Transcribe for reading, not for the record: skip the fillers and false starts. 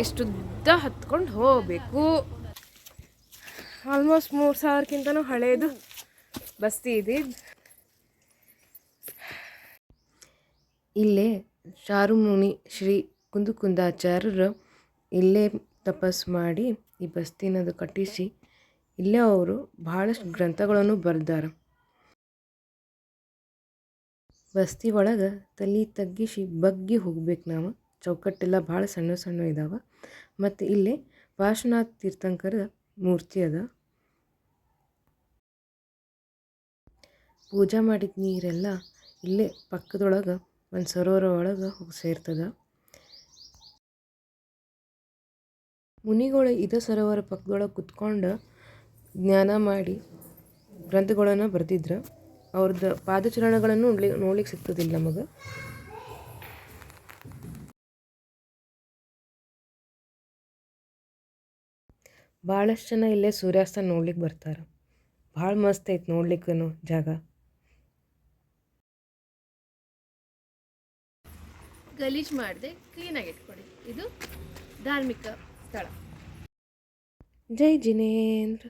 ಇಷ್ಟುದ್ದ ಹತ್ಕೊಂಡು ಹೋಗಬೇಕು. ಆಲ್ಮೋಸ್ಟ್ 3000ಕ್ಕಿಂತನೂ ಹಳೇದು ಬಸ್ತಿ ಇದೆ. ಇಲ್ಲೇ ಚಾರುಮುನಿ ಶ್ರೀ ಕುಂದುಕುಂದಾಚಾರ್ಯರು ಇಲ್ಲೇ ತಪಸ್ಸು ಮಾಡಿ ಈ ಬಸ್ತಿನದು ಕಟ್ಟಿಸಿ ಇಲ್ಲೇ ಅವರು ಭಾಳಷ್ಟು ಗ್ರಂಥಗಳನ್ನು ಬರೆದಾರ. ಬಸ್ತಿ ಒಳಗೆ ತಲೆ ತಗ್ಗಿಸಿ ಬಗ್ಗಿ ಹೋಗ್ಬೇಕು ನಾವು. ಚೌಕಟ್ಟೆಲ್ಲ ಭಾಳ ಸಣ್ಣ ಸಣ್ಣ ಇದ್ದಾವೆ. ಮತ್ತು ಇಲ್ಲೇ ಪಾರ್ಶ್ವನಾಥ ತೀರ್ಥಂಕರ ಮೂರ್ತಿ ಅದ. ಪೂಜೆ ಮಾಡಿದ ನೀರೆಲ್ಲ ಇಲ್ಲೇ ಪಕ್ಕದೊಳಗೆ ಒಂದು ಸರೋವರ ಒಳಗೆ ಹೋಗಿ ಸೇರ್ತದ. ಮುನಿಗಳು ಇದೇ ಸರೋವರ ಪಕ್ಕದೊಳಗೆ ಕುತ್ಕೊಂಡು ಜ್ಞಾನ ಮಾಡಿ ಗ್ರಂಥಗಳನ್ನು ಬರೆದಿದ್ರು. ಅವ್ರದ್ದು ಪಾದಚರಣಗಳನ್ನು ನೋಡ್ಲಿಕ್ಕೆ ಸಿಗ್ತದಿಲ್ಲ ನಮಗೆ. ಭಾಳಷ್ಟು ಜನ ಇಲ್ಲೇ ಸೂರ್ಯಾಸ್ತ ನೋಡ್ಲಿಕ್ಕೆ ಬರ್ತಾರೆ. ಭಾಳ ಮಸ್ತ್ ಐತೆ ನೋಡ್ಲಿಕ್ಕೂ ಜಾಗ. ಗಲೀಜು ಮಾಡದೆ ಕ್ಲೀನಾಗಿ ಇಟ್ಕೊಡಿ. ಇದು ಧಾರ್ಮಿಕ ಸ್ಥಳ. ಜೈ ಜಿನೇಂದ್ರ.